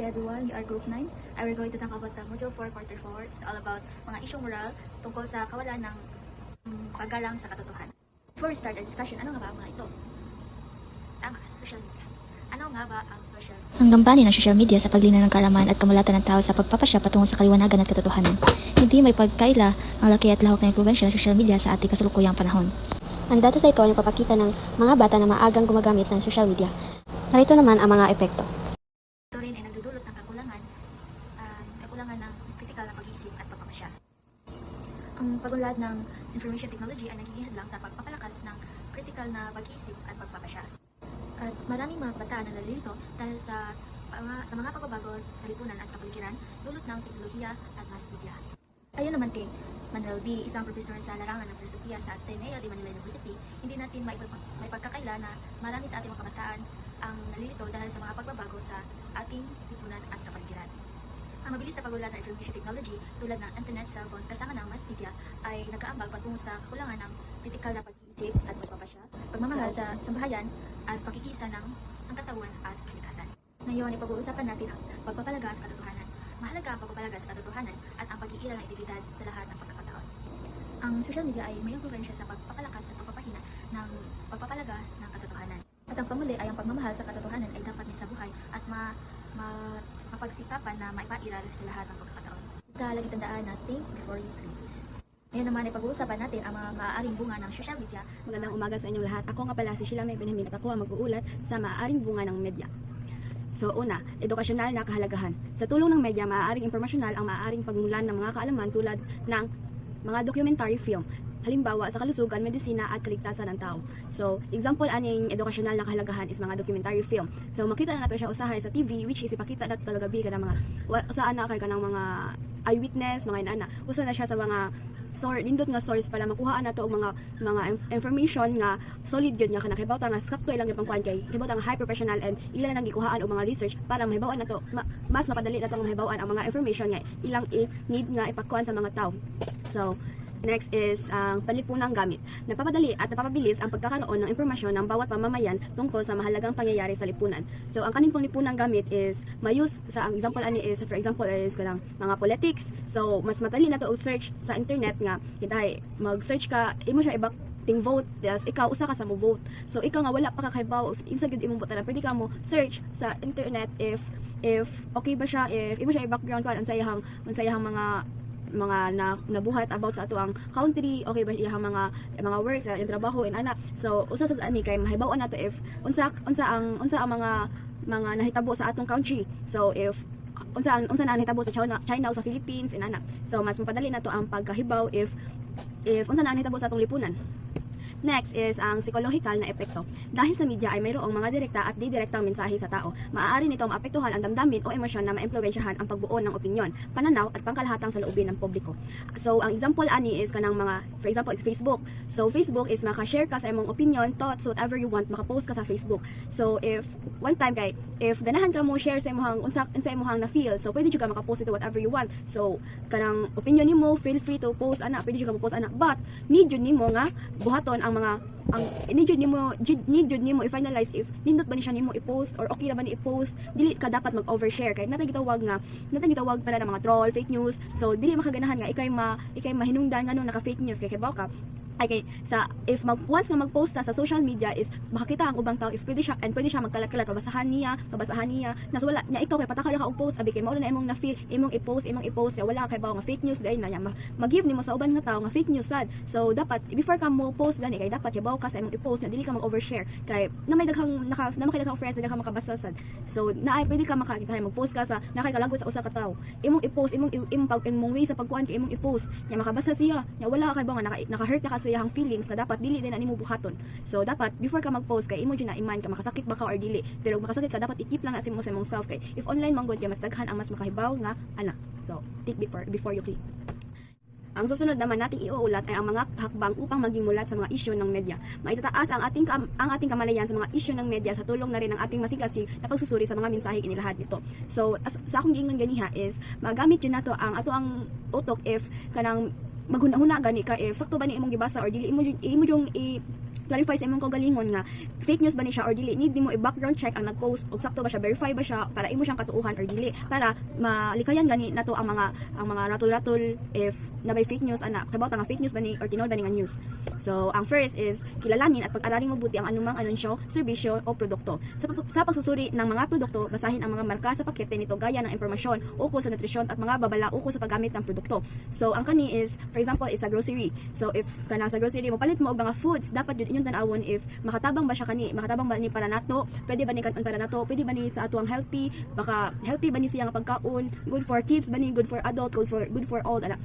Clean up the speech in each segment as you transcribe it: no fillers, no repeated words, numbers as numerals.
Namaste everyone, we are Group 9 and we're going to talk about the Module 4, Quarter 4. It's all about mga isyong moral tungkol sa kawalan ng paggalang sa katotohanan. Before we start our discussion, ano nga ba ang mga ito? Tama, social media. Ano nga ba ang social media? Ang gampanin ng social media sa paglina ng kaalaman at kamulatan ng tao sa pagpapasya patungo sa kaliwanagan at katotohanan. Hindi may pagkaila ang laki at lahok na impluwensya ng social media sa ating kasalukuyang panahon. Ang datos na ito ay nagpapakita ng mga bata na maagang gumagamit ng social media. Narito naman ang mga epekto. Ito rin ay nagdudulot ng kakulangan ng critical na pag-iisip at pagpapasya. Ang pagunlad ng information technology ay nagiging hadlang sa pagpapalakas ng critical na pag-iisip at pagpapasya. At maraming mga bata na nalilito dahil sa mga pagbabago sa lipunan at kapaligiran, dulot ng teknolohiya at mass media. Ayon naman kay Manuel B., isang profesor sa larangan ng filosofiya sa Ateneo de Manila University, hindi natin may pagkakaila na marami sa ating mga kabataan ang nalilito dahil sa mga pagbabago sa ating lipunan at kapaligiran. Ang mabilis na pagunlad ng information technology tulad ng internet, cellphone, kasama ng mass media ay nag-aambag patungo sa kakulangan ng kritikal na pag-iisip at pagpapasya, pagmamahal sa sambahayan at pakikisa ng sangkatawan at kalikasan. Ngayon, ipag-uusapan natin ang pagpapalaga sa katotohanan. Mahalaga ang pagpapalaga sa katotohanan at ang pag-iiral ng identidad sa lahat ng pagkakataon. Ang social media ay may impluwensya sa pagpapalakas at pagpapahina ng pagpapalaga ng katotohanan. At ang pamuli ay ang pagmamahal sa katotohanan ay dapat may sabuhay at mapagsikapan na maipairal sa lahat ng pagkakataon. Sa lagi tandaan na think before you click. Ngayon naman ay pag-uusapan natin ang mga maaaring bunga ng social media. Magandang umaga sa inyong lahat. Ako nga pala si Sheila May Benjamin at ako ang mag-uulat sa maaaring bunga ng media. So una, edukasyonal na kahalagahan. Sa tulong ng media, maaaring impormasyonal ang maaaring pagmulan ng mga kaalaman tulad ng mga documentary film. Halimbawa, sa kalusugan, medisina at kaligtasan ng tao. So, example aning edukasyonal na kahalagahan is mga documentary film. So, makita na nato siya usahay sa TV, which is ipakita na talaga bi ka ng mga usaan na kay kanang mga eyewitness, mga inana. Usa na siya sa mga nindot nga source para makuhaan nato og mga information nga solid gyud nga kanakibaw ta nga sakto ilang gipang kuan kay kibaw ta nga high professional and ila na gikuhaan og mga research para mahibaw-an nato mas mapadali nato ang mahibaw-an ang mga information nga ilang need nga ipakuan sa mga tao. So, next is ang panlipunang gamit. Napapadali at napapabilis ang pagkakaroon ng impormasyon ng bawat mamamayan tungkol sa mahalagang pangyayari sa lipunan. So, ang kaning panglipunang gamit is mayus sa ang example ani is for example is kanang mga politics. So, mas madali na to og search sa internet nga kitay mag-search ka imo siya ibak ting vote, yes, ikaw usa ka sa mo vote. So ikaw nga wala pa ka kaybaw insa gyud imong botaran, pwede ka mo search sa internet if okay ba siya, if imo siya i-background ka unsayahang mga nabuhat about sa ato ang country, okay ba iyang mga works sa trabaho and ana. So usa sa ani kay mahibaw-an nato if unsa ang mga nahitabo sa atong country. So if unsa na nahitabo sa China o sa Philippines and ana. So mas mapadali nato ang pagkahibaw if unsa na nahitabo sa atong lipunan. Next is ang psychological na epekto. Dahil sa media ay mayroong mga direkta at di-direktang mensahe sa tao, maaari nitong maapektuhan ang damdamin o emosyon na maimpluwensyahan ang pagbuo ng opinyon, pananaw at pangkalahatang saloobin ng publiko. So, ang example ani is kanang mga, for example, is Facebook. So, Facebook is maka-share ka sa imong opinion, thoughts, whatever you want, maka-post ka sa Facebook. So, if one time if ganahan ka mo share sa imong unsa imong na-feel, so pwede jud ka maka-post ito whatever you want. So, kanang opinion nimo, feel free to post ana, pwede jud ka mo-post ana, but need jud nimo nga buhaton ang need jud nimo i-finalize if nindot ba ni siya nimo i-post or okay ra ba ni i-post. Dili ka dapat mag-overshare kay natay gitawag pala ng mga troll, fake news. So dili makaganahan nga ikay mahinungdan ngano naka-fake news kay kibaw ka. Okay, once nga mag-post na sa social media is makakita ang ubang tao if pwede siya magkalat-kalat mabasahan niya nas wala nya ikaw kay pataka ka og post abi kay mao na imong na-feel imong i-post ya wala kay bawo nga fake news dai na nya mag-give nimo sa uban nga tao nga fake news sad. So dapat before ka mo post gani kay dapat yabaw ka sa imong i-post na dili ka mag-overshare kay na may daghang daghang friends na daghang makabasa sad. So naay pwede ka makakita mag-post ka sa nakay kalagwat sa usa ka tawo imong i-post imong way sa pagkuan kay imong i-post nya makabasa siya nya wala kay bawo nga naka-hurt na sa iyang feelings na dapat dili din na nimo buhaton. So dapat before ka mag-post kay imo jud na iman ka makasakit ba ka or dili, pero makasakit ka dapat i-keep lang sa imong self kay if online man gud kay mas daghan ang mas makahibaw nga ana. So think before you click. Ang susunod naman nating iuulat ay ang mga hakbang upang maging mulat sa mga isyu ng media. Maitataas ang ating kamalayan sa mga isyu ng media sa tulong na rin ng ating masigasig na pagsusuri sa mga mensahe inilahad nito. So sa akong giingon ganiha is magamit yun nato ang utok if kanang maghuna-huna gani ka if sakto ba ni imong gibasa or dili imo yung clarify sa imong kaugalingon nga fake news ba ni siya or dili, need nimo i-background check ang nag-post og sakto ba siya, verify ba siya para imo siyang katuuhan or dili, para malikayan gani nato ang mga ratul-ratul if nabay fake news ana kabaw nga fake news ba ni or tinuod ba ni nga news. So ang first is kilalanin at pag-aralin mabuti ang anumang anunsyo, serbisyo o produkto. Sa pagsusuri ng mga produkto, basahin ang mga marka sa pakete nito gaya ng impormasyon ukol sa nutrisyon at mga babala ukol sa paggamit ng produkto. So ang kani is for example is a grocery. So if kana sa grocery mo palit mo og mga foods, dapat yun inyong tan-awon if makatabang ba siya kani, makatabang ba ni para nato, pwede ba ni kanon para nato, pwede ba ni sa ato ang healthy, baka healthy ba ni siya nga pagkaon, good for kids ba ni, good for adult, good for all ana.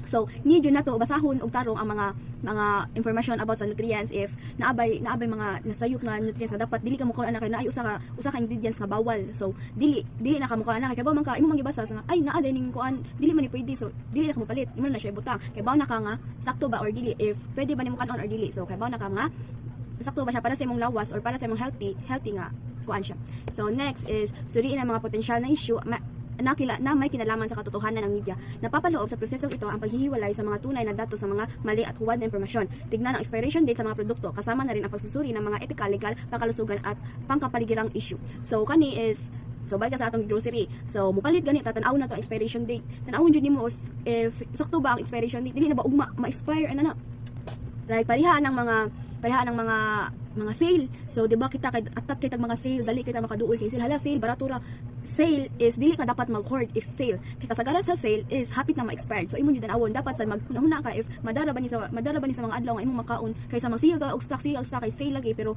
So need yun nato basahon og tarong ang mga information about sa nutrients if naabay mga nasayop nga nutrients na dapat dili ka mo kuan ana kay naay usa ka ingredients nga bawal. So dili na ka mo kuan ana kay bawo man ka imo mangibasa sa ay naa dining kuan dili man ni pwede, so dili na ka mo palit, imo na siya ibutang kay bawo na ka nga sakto ba or dili, if pwede ba nimo kanon or dili. So kay bawo na ka nga sakto ba siya para sa imong lawas or para sa imong healthy nga kuan siya. So next is suriin ang mga potensyal na issue na may kinalaman sa katotohanan ng media. Napapaloob sa prosesong ito ang paghihiwalay sa mga tunay na datos sa mga mali at huwad na impormasyon. Tignan ang expiration date sa mga produkto, kasama na rin ang pagsusuri ng mga ethical, legal, pangkalusugan at pangkapaligirang issue. So kani is balik ka sa atong grocery. So mupalit gani tatanaw na to expiration date. Tanawon jud nimo if sakto ba ang expiration date, dili na ba ugma ma-expire ana na. Like parihaan ng mga sale. So di ba kita kay atat kay tag mga sale, dali kita makaduol kay sale. Hala sale baratura. Sale is dili ka dapat mag-hoard if sale. Kay kasagaran sa sale is hapit na ma-expired. So imo jud awon dapat sa maghuna ka if madara ba ni sa mga adlaw nga imong makaon kaysa magsiga ka og stock kay sale lagi pero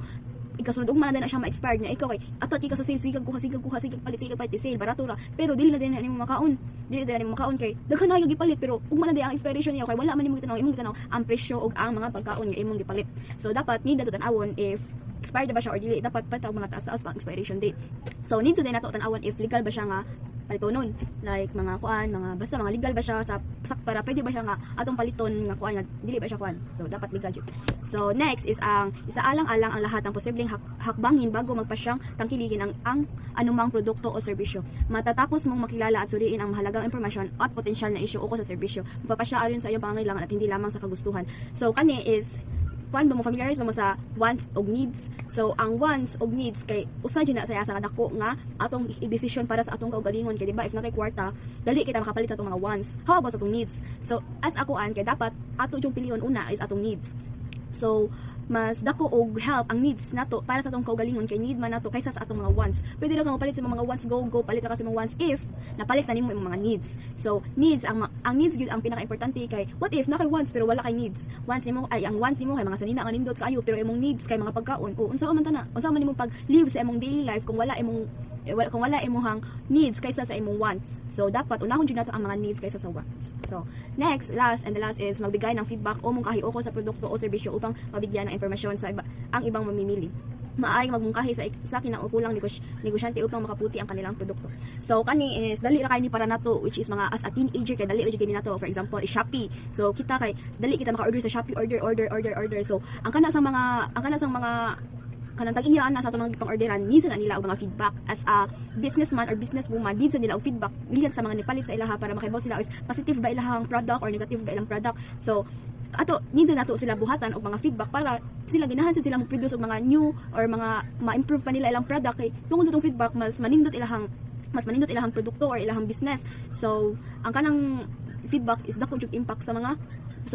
ikasunod ug man na siya ma-expired niya, ikaw kay atat ka sa sale sigag palit sale baratura pero dili na din nimo makaon. Dili na nimo makaon kay daghan na yung gipalit pero ug man na ang expiration niya kay wala man imong gitanaw ang presyo og ang mga pagkaon nga imong gipalit. So dapat need na tan-awon if expired ba siya or dili, dapat pa mga taas-taas pa ang expiration date. So need to din nato tan-awon if legal ba siya nga palitonon, like mga basta mga legal ba siya sa para pwede ba siya nga atong paliton nga kuan nga dili ba siya kuan. So dapat legal jud. So next is ang isaalang-alang ang lahat ng posibleng hakbangin bago magpasyang tangkilikin ang anumang produkto o serbisyo. Matatapos mong makilala at suriin ang mahalagang impormasyon at potensyal na issue ukol sa serbisyo, magpapasya ayon sa iyong pangangailangan at hindi lamang sa kagustuhan. So kani is kuan ba mo familiarize ba mo sa wants og needs. So ang wants og needs kay usa jud na saya sa dako nga atong i-decision para sa atong kaugalingon kay di ba if natay kwarta dali kita makapalit sa atong mga wants. How about sa atong needs? So as ako kay dapat ato jung pilion una is atong needs. So mas dako og help ang needs nato para sa atong kaugalingon kay need man nato kaysa sa atong mga wants. Pwede ra ka mapalit sa mga wants, go palit ra ka sa mga wants if napalit na nimo imong mga needs. So needs ang needs gyud ang pinaka-importante kay what if na kay wants pero wala kay needs. Wants nimo ay ang wants nimo kay mga sanina nga nindot kaayo pero imong needs kay mga pagkaon. O unsa man tana? Unsa man nimo pag live sa imong daily life kung wala imong needs kaysa sa imong wants. So dapat unahon jud nato ang mga needs kaysa sa wants. So next, last is magbigay ng feedback o mungkahi ukol sa produkto o serbisyo upang mabigyan ng impormasyon sa ang ibang mamimili. Maaaring magmungkahi sa kinaukulang negosyante upang makaputi ang kanilang produkto. So kani is dali ra kay ni para nato which is mga as a teenager kay dali ra gyud nato. For example, is Shopee. So kita kay dali kita maka-order sa Shopee, order. So ang kana sang mga kanang tag-iyaan na sa atong mga pang-orderan, needs na nila og mga feedback as a businessman or businesswoman, needs na nila og feedback lihat sa mga nipalit sa ilaha para makahibaw sila if positive ba ilahang product or negative ba ilang product. So needs na nato sila buhatan og mga feedback para sila ginahan sila mo produce og mga new or mga ma-improve pa nila ilang product kay tungod sa tong feedback mas manindot ilahang produkto or ilahang business. So ang kanang feedback is dako jud impact sa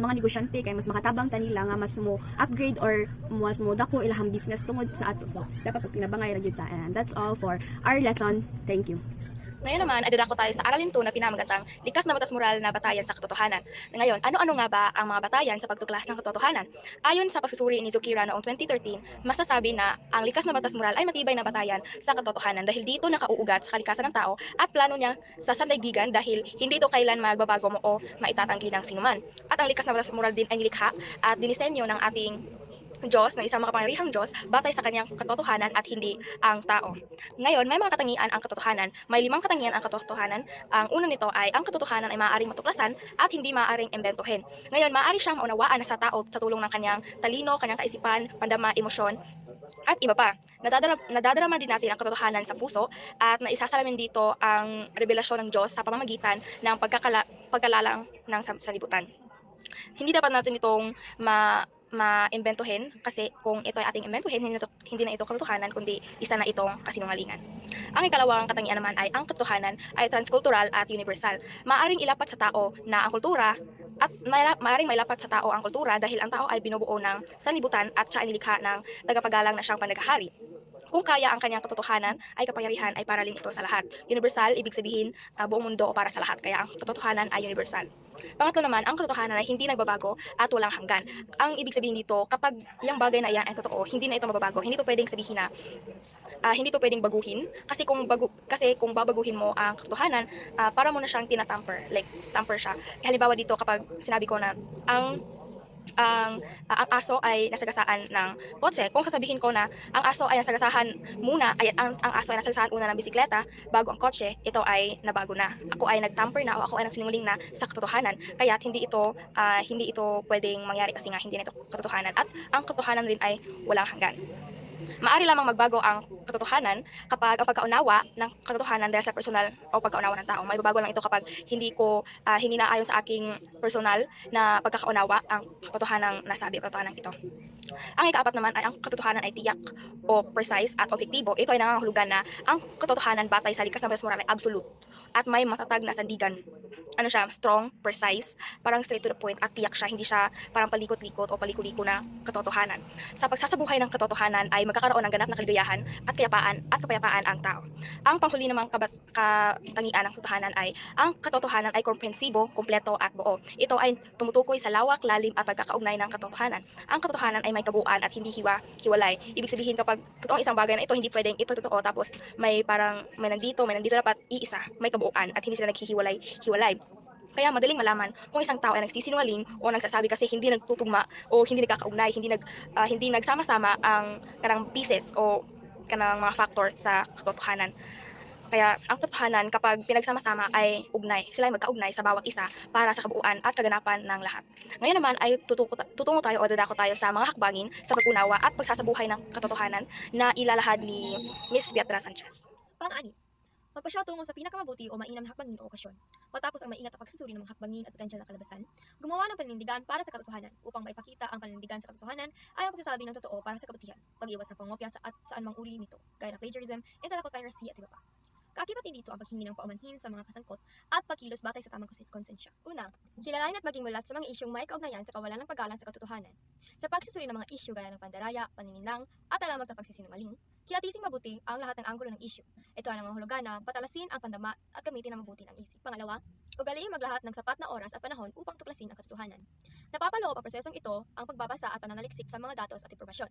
mga negosyante kay mas makatabang ta nila nga mas mo upgrade or mas mo dako ilahang business tungod sa ato. So dapat pinabangay ra gyud ta. And that's all for our lesson. Thank you. Ngayon naman, ay dadako tayo sa aralin 2 na pinamagatang likas na batas moral na batayan sa katotohanan. Ngayon, ano-ano nga ba ang mga batayan sa pagtuklas ng katotohanan? Ayon sa pagsusuri ni Zukira noong 2013, masasabi na ang likas na batas moral ay matibay na batayan sa katotohanan dahil dito nakauugat sa kalikasan ng tao at plano niya sa sandaigdigan dahil hindi ito kailan magbabago mo o maitatanggi ng sinuman. At ang likas na batas moral din ay nilikha at dinisenyo ng ating Diyos, ng isang makapangyarihang Diyos, batay sa kanyang katotohanan at hindi ang tao. Ngayon, may mga katangian ang katotohanan. May 5 katangian ang katotohanan. Ang una nito ay ang katotohanan ay maaaring matuklasan at hindi maaaring imbentohin. Ngayon, maaari siyang maunawaan sa tao sa tulong ng kanyang talino, kanyang kaisipan, pandama, emosyon, at iba pa. Nadadarama din natin ang katotohanan sa puso at naisasalamin dito ang revelasyon ng Diyos sa pamamagitan ng pagkalalang ng salibutan. Hindi dapat natin itong maimbentuhin kasi kung ito ay ating imbentuhin, hindi na ito katotohanan kundi isa na itong kasinungalingan. Ang ikalawang katangian naman ay ang katotohanan ay transkultural at universal. Maaring ilapat sa tao na ang kultura at maaring mailapat sa tao ang kultura dahil ang tao ay binubuo ng sanlibutan at siya ay nilikha ng tagapagalang na siyang panagahari. Kung kaya ang kanyang katotohanan ay kapangyarihan ay para rin ito sa lahat. Universal, ibig sabihin buong mundo o para sa lahat. Kaya ang katotohanan ay universal. Pangatlo naman, ang katotohanan ay hindi nagbabago at walang hanggan. Ang ibig sabihin dito, kapag yung bagay na iyan ay totoo, hindi na ito mababago. Hindi ito pwedeng sabihin na hindi ito pwedeng baguhin kasi kung babaguhin mo ang katotohanan, para mo na siyang tinatamper, like tamper siya. Halimbawa dito kapag sinabi ko na ang aso ay nasagasaan ng kotse, kung sasabihin ko na ang aso ay nasagasaan muna, ang aso ay nasagasaan una ng bisikleta bago ang kotse, ito ay nabago na. Ako ay nagtamper na o ako ay nagsinungaling na sa katotohanan. Kaya hindi ito pwedeng mangyari kasi nga hindi na ito katotohanan. At ang katotohanan rin ay walang hanggan. Maari lamang magbago ang katotohanan kapag ang pagkaunawa ng katotohanan dahil sa personal o pagkaunawa ng tao. Maibabago lang ito kapag hindi na ayon sa aking personal na pagkakaunawa ang katotohanang nasabi o katotohanan ito. Ang ikaapat naman ay ang katotohanan ay tiyak o precise at objektibo. Ito ay nangangahulugan na ang katotohanan batay sa likas na batas moral ay absolute at may matatag na sandigan. Ano siya, strong, precise, parang straight to the point at tiyak siya, hindi siya parang palikot-likot o paliko-liko na katotohanan. Sa pagsasabuhay ng katotohanan ay magkakaroon ng ganap na kaligayahan at kapayapaan ang tao. Ang panghuli namang katangian ng katotohanan ay ang katotohanan ay komprehensibo, kumpleto at buo. Ito ay tumutukoy sa lawak, lalim at pagkakaugnay ng katotohanan. Ang katotohanan ay may kabuuan at hindi hiwalay. Ibig sabihin kapag totoong isang bagay na ito, hindi pwedeng ito totoo tapos may nandito, dapat iisa, may kabuuan at hindi sila naghihiwalay. Kaya madaling malaman kung isang tao ay nagsisinungaling o nagsasabi kasi hindi nagtutugma o hindi nagkakaugnay, hindi nagsama-sama ang kanang pieces o kanang mga factor sa katotohanan. Kaya ang katotohanan kapag pinagsama-sama ay ugnay. Sila ay magkaugnay sa bawat isa para sa kabuuan at kaganapan ng lahat. Ngayon naman ay tutungo tayo o dadako tayo sa mga hakbangin sa pag-unawa at pagsasabuhay ng katotohanan na ilalahad ni Miss Beatriz Sanchez. Pang-anim, magpasya tungo sa pinakamabuti o mainam na hakbangin o okasyon. Matapos ang maingat na pagsusuri ng mga hakbangin at potensyal na kalabasan, gumawa ng paninindigan para sa katotohanan upang maipakita ang paninindigan sa katotohanan ay ang pagsasabi ng totoo para sa kabutihan, pag-iwas ng pangopya at saan mang uri nito, gaya ng plagiarism, intellectual piracy at iba pa. Kaakibat din dito ang paghingi ng paumanhin sa mga kasangkot at pagkilos batay sa tamang konsensya. Una, kilalanin at maging mulat sa mga isyong may kaugnayan sa kawalan ng paggalang sa katotohanan. Sa pagsusuri ng mga isyu gaya ng pandaraya, panininlang, at alamat na pagsisinungaling, kilatising mabuti ang lahat ng anggulo ng isyu. Ito ang nangangahulugan na patalasin ang pandama at gamitin ang mabuti ng isip. Pangalawa, ugaliin maglahat ng sapat na oras at panahon upang tuklasin ang katotohanan. Napapaloob ang prosesong ito ang pagbabasa at pananaliksik sa mga datos at impormasyon.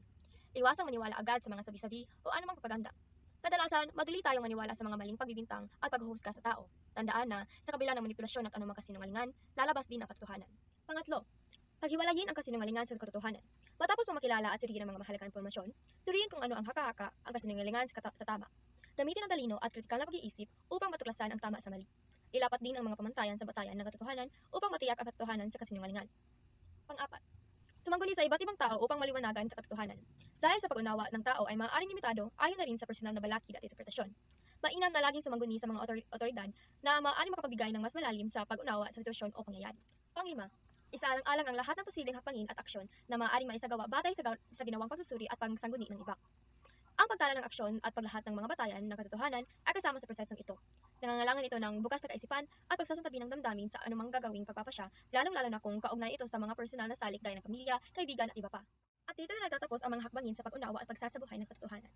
Iwasang maniwala agad sa mga sabi-sabi o anumang propaganda. Kadalasan, madali tayong maniwala sa mga maling pagbibintang at paghuhusga sa tao. Tandaan na, sa kabila ng manipulasyon at anumang kasinungalingan, lalabas din ang katotohanan. Pangatlo, paghiwalayin ang kasinungalingan sa katotohanan. Matapos mo makilala at suriin ang mga mahalagang impormasyon, suriin kung ano ang haka-haka ang kasinungalingan sa tama. Gamitin ang talino at kritikal na pag-iisip upang matuklasan ang tama sa mali. Ilapat din ang mga pamantayan sa batayan ng katotohanan upang matiyak ang katotohanan sa kasinungalingan. Pang-apat, sumangguni sa iba't ibang tao upang maliwanagan sa katotohanan. Dahil sa pag-unawa ng tao ay maaaring limitado ayon na rin sa personal na balakid at interpretasyon. Mainam na laging sumangguni sa mga otoridad na maaaring makapagbigay ng mas malalim sa pag-unawa sa sitwasyon o pangyayari. Pang-lima, isaalang-alang ang lahat ng posibleng hakbangin at aksyon na maaaring maisagawa batay sa ginawang pagsusuri at pagsangguni ng iba. Ang pagtala ng aksyon at paglahat ng mga batayan ng katotohanan ay kasama sa prosesong ito. Nangangailangan ito ng bukas na kaisipan at pagsasantabi ng damdamin sa anumang gagawing pagpapasya, lalong-lalo na kung kaugnay ito sa mga personal na salik gaya ng pamilya, kaibigan at iba pa. At dito na nagtatapos ang mga hakbangin sa pag-unawa at pagsasabuhay ng katotohanan.